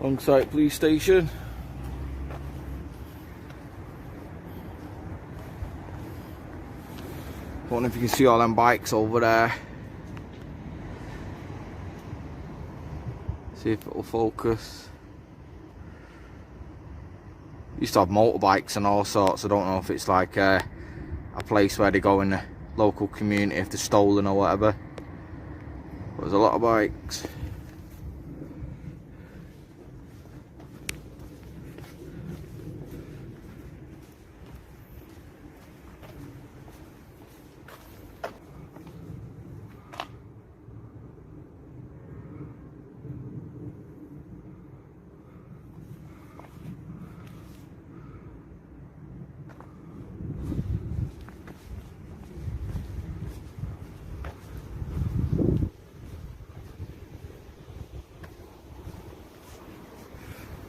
On-site police station. Don't know if you can see all them bikes over there. See if it'll focus. Used to have motorbikes and all sorts. I don't know if it's like a place where they go in the local community if they're stolen or whatever. But there's a lot of bikes.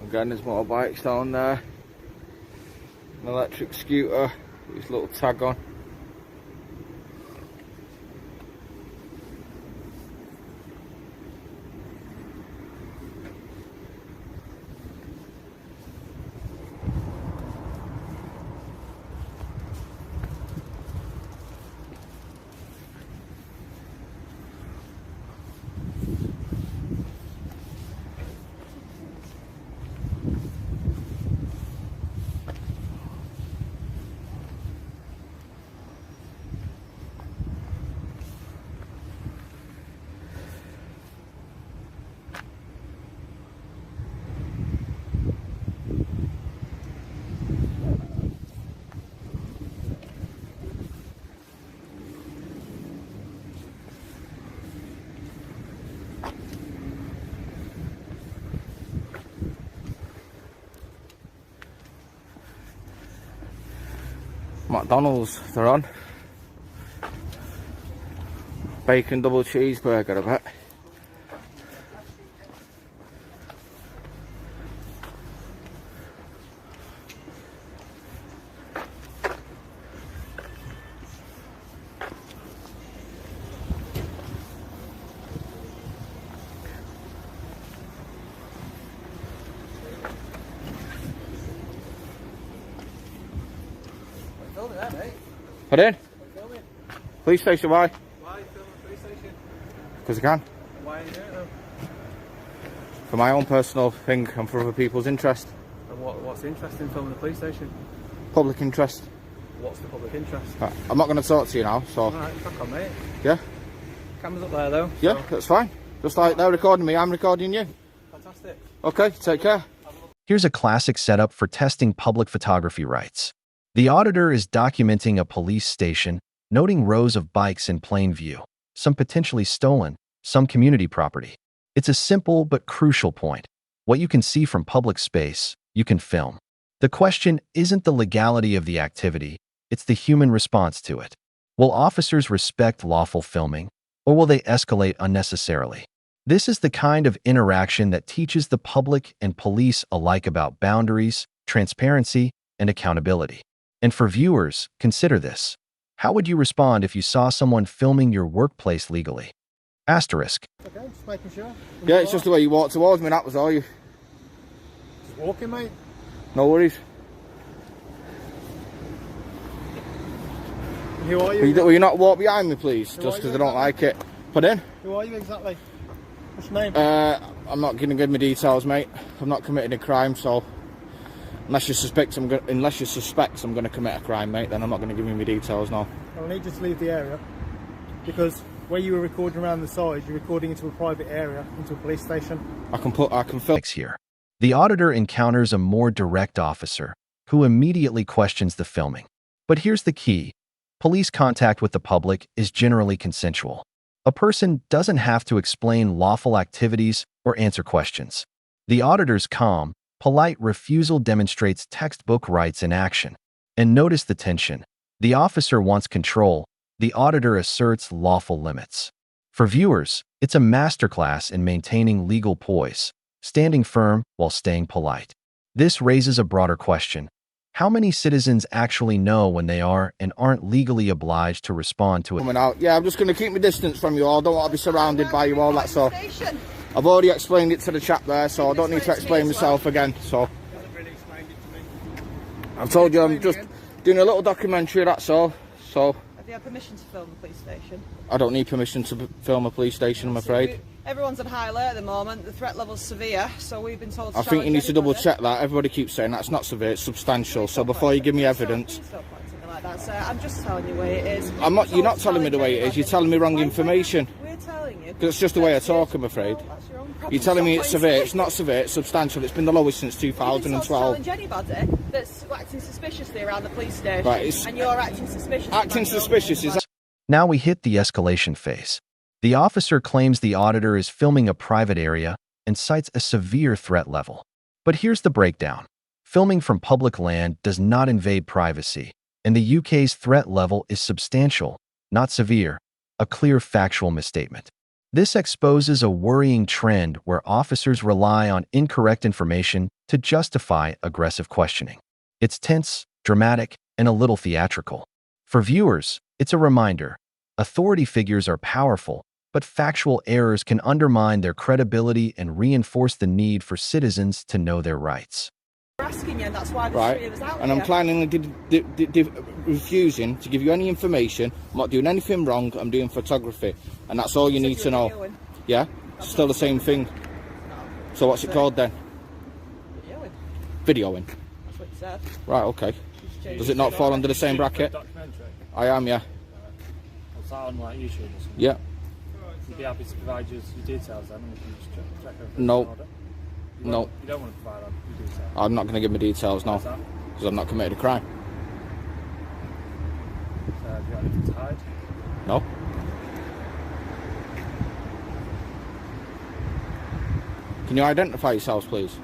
Again, there's motorbikes down there. An electric scooter with his little tag on. McDonald's, they're on. Bacon double cheeseburger, I bet. Pardon? Police station, why? Why are you filming the police station? Because I can. Why are you doing it though? For my own personal thing and for other people's interest. And what's the interest in filming the police station? Public interest. What's the public interest? Right, I'm not going to talk to you now, so... Alright, fuck on mate. Yeah? Camera's up there though. Yeah, so. that's fine. Just like they're recording me, I'm recording you. Fantastic. Okay, take care. Here's a classic setup for testing public photography rights. The auditor is documenting a police station, noting rows of bikes in plain view, some potentially stolen, some community property. It's a simple but crucial point. What you can see from public space, you can film. The question isn't the legality of the activity, it's the human response to it. Will officers respect lawful filming, or will they escalate unnecessarily? This is the kind of interaction that teaches the public and police alike about boundaries, transparency, and accountability. And for viewers, consider this. How would you respond if you saw someone filming your workplace legally? Asterisk. Okay, just making sure. Yeah, it's just the way you walk towards me, that was all. You. Just walking, mate. No worries. Who are you? Will you not walk behind me, please? Just because I don't like it. Pardon? Who are you exactly? What's your name? I'm not going to give me details, mate. I've not committed a crime, so... Unless you suspect I'm going to commit a crime, mate, then I'm not going to give you my details now. I'll need you to leave the area because where you were recording around the side, you're recording into a private area, into a police station. I can film Here. The auditor encounters a more direct officer who immediately questions the filming. But here's the key. Police contact with the public is generally consensual. A person doesn't have to explain lawful activities or answer questions. The auditor's calm, polite refusal demonstrates textbook rights in action. And notice the tension. The officer wants control. The auditor asserts lawful limits. For viewers, it's a masterclass in maintaining legal poise, standing firm while staying polite. This raises a broader question. How many citizens actually know when they are and aren't legally obliged to respond to it? Coming out. Yeah, I'm just going to keep my distance from you all. I don't want to be surrounded by you all, that's all. I've already explained it to the chap there, so I don't need to explain myself again. So I've told you I'm just doing a little documentary, that's all. So have you had permission to film the police station? I don't need permission to film a police station, I'm afraid. Everyone's on high alert at the moment. The threat level's severe, so we've been told to I think you need to double check that. Everybody keeps saying that's not severe, it's substantial. So before you give me evidence... Like that, sir. I'm just telling you the way it is. You're not telling me the way it is, you're telling me wrong information. We're telling you. Because it's just the way I talk, I'm afraid. That's your own problem. You're telling me it's severe, it's not severe, it's substantial. It's been the lowest since 2012. Challenge anybody that's acting suspiciously around the police station, right, and you're acting suspicious. Acting suspicious is... Now we hit the escalation phase. The officer claims the auditor is filming a private area and cites a severe threat level. But here's the breakdown. Filming from public land does not invade privacy, and the UK's threat level is substantial, not severe, a clear factual misstatement. This exposes a worrying trend where officers rely on incorrect information to justify aggressive questioning. It's tense, dramatic, and a little theatrical. For viewers, it's a reminder. Authority figures are powerful, but factual errors can undermine their credibility and reinforce the need for citizens to know their rights. We're asking you, that's why there's 3 of us out and here. I'm planning refusing to give you any information. I'm not doing anything wrong, I'm doing photography. And that's all you need to know. Videoing. Yeah? It's still the same thing. No. So what's it called then? Videoing. Videoing. That's what it said. Right, okay. Does it not fall under the same bracket? I am, yeah. What's that on, like, YouTube or something? Yeah. You'd be happy to provide your details then, and we can just check everything. No. No. You don't want to provide your details? I'm not going to give my details, no. Because I've not committed a crime. Have you got anything to hide? No. Can you identify yourselves, please? So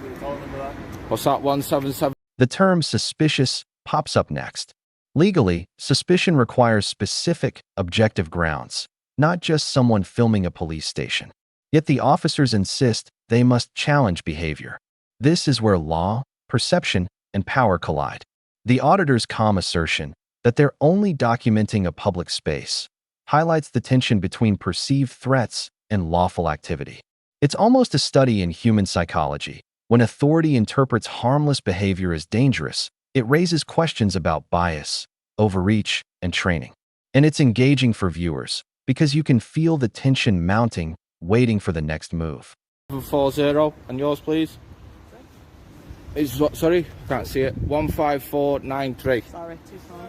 your phone number that? What's that, 177? The term suspicious pops up next. Legally, suspicion requires specific, objective grounds, not just someone filming a police station. Yet the officers insist they must challenge behavior. This is where law, perception, and power collide. The auditor's calm assertion that they're only documenting a public space highlights the tension between perceived threats and lawful activity. It's almost a study in human psychology. When authority interprets harmless behavior as dangerous, it raises questions about bias, overreach, and training. And it's engaging for viewers because you can feel the tension mounting, waiting for the next move. 40, and yours, please? Is what? Sorry, can't see it. 15493. Sorry, too small.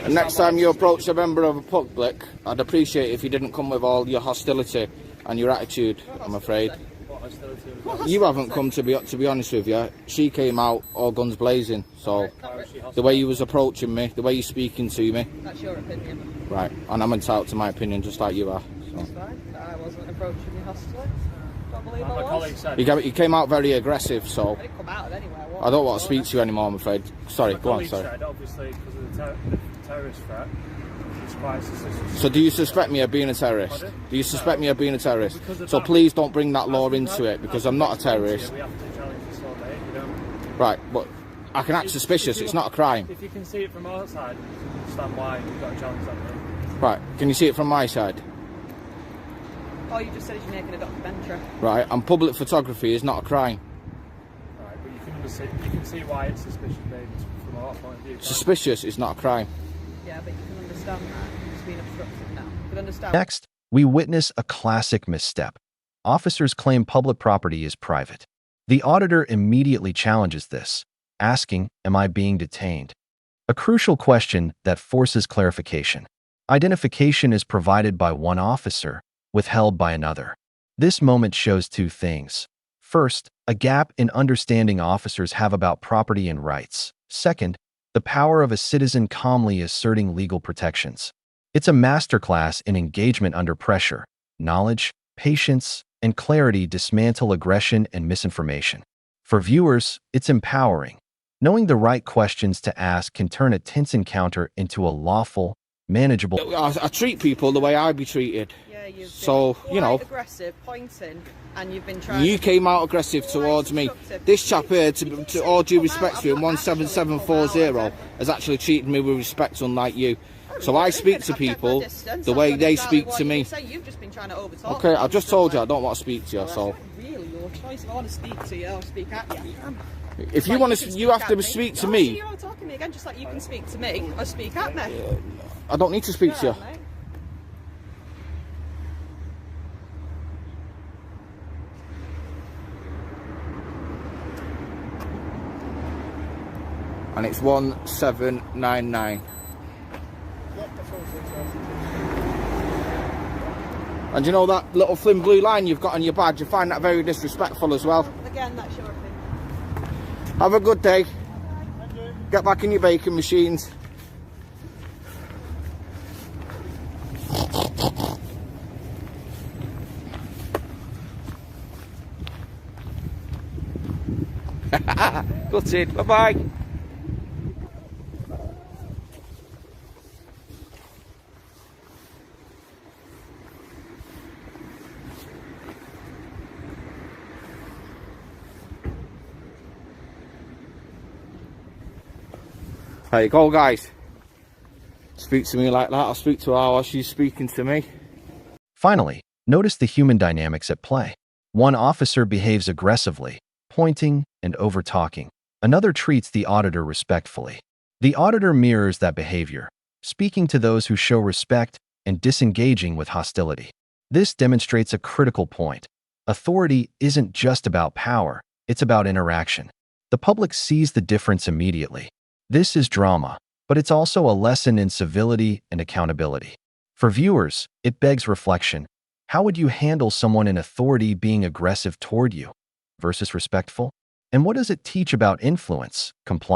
And next time you approach a member of a public, I'd appreciate if you didn't come with all your hostility and your attitude, I'm afraid. What hostility was that? You haven't come, to be honest with you. She came out all guns blazing, so the way you was approaching me, the way you're speaking to me. That's your opinion. Right, and I'm entitled to my opinion just like you are. So. That's fine. I wasn't approaching you hostily. Don't believe My I colleague was. said... You came out very aggressive, so I didn't come out of anywhere. I don't want to speak to you anymore, I'm afraid. Sorry, My go on, colleague sorry. said, obviously, because of the terrorist threat, it's quite suspicious. So do you suspect me of being a terrorist? Pardon? Do you suspect me of being a terrorist? Because of So that- please don't bring that law into it, As because I'm not a terrorist. We have to challenge this all day. We don't... Right, but I can act suspicious, it's not a crime. If you can see it from outside, you can understand why you've got to challenge that thing. Right, can you see it from my side? Oh, you just said you're making a documentary. Right, and public photography is not a crime. Right, but you can see why it's suspicious, maybe, from our point of view. can't you? Suspicious is not a crime. Yeah, but you can understand that. It's been obstructed now. You can understand. Next, we witness a classic misstep. Officers claim public property is private. The auditor immediately challenges this, asking, "Am I being detained?" A crucial question that forces clarification. Identification is provided by one officer, withheld by another. This moment shows two things. First, a gap in understanding officers have about property and rights. Second, the power of a citizen calmly asserting legal protections. It's a masterclass in engagement under pressure. Knowledge, patience, and clarity dismantle aggression and misinformation. For viewers, it's empowering. Knowing the right questions to ask can turn a tense encounter into a lawful, manageable... I treat people the way I'd be treated. Yeah, say you've So, been you know, quite aggressive, pointing, and you've been trying. you came out aggressive towards me. This chap here, to all due respect to him, 17740, has actually treated me with respect, unlike you. So I speak to people the way they speak to me. You've just been trying to overtalk. Okay, I just told you I don't want to speak to you, so. Really, your choice. If I want to speak to you, I'll speak at you. If you want to, you have to speak to me. You're talking to me again, just like you can speak to me or speak at me. I don't need to speak to you. And it's 1799. And you know that little thin blue line you've got on your badge, you find that very disrespectful as well. Again, that's your opinion. Have a good day. Get back in your baking machines. Gutted. Bye-bye. There you go, guys. Speak to me like that. I'll speak to her while she's speaking to me. Finally, notice the human dynamics at play. One officer behaves aggressively, pointing and over-talking. Another treats the auditor respectfully. The auditor mirrors that behavior, speaking to those who show respect and disengaging with hostility. This demonstrates a critical point. Authority isn't just about power, it's about interaction. The public sees the difference immediately. This is drama, but it's also a lesson in civility and accountability. For viewers, it begs reflection. How would you handle someone in authority being aggressive toward you versus respectful? And what does it teach about influence, compliance?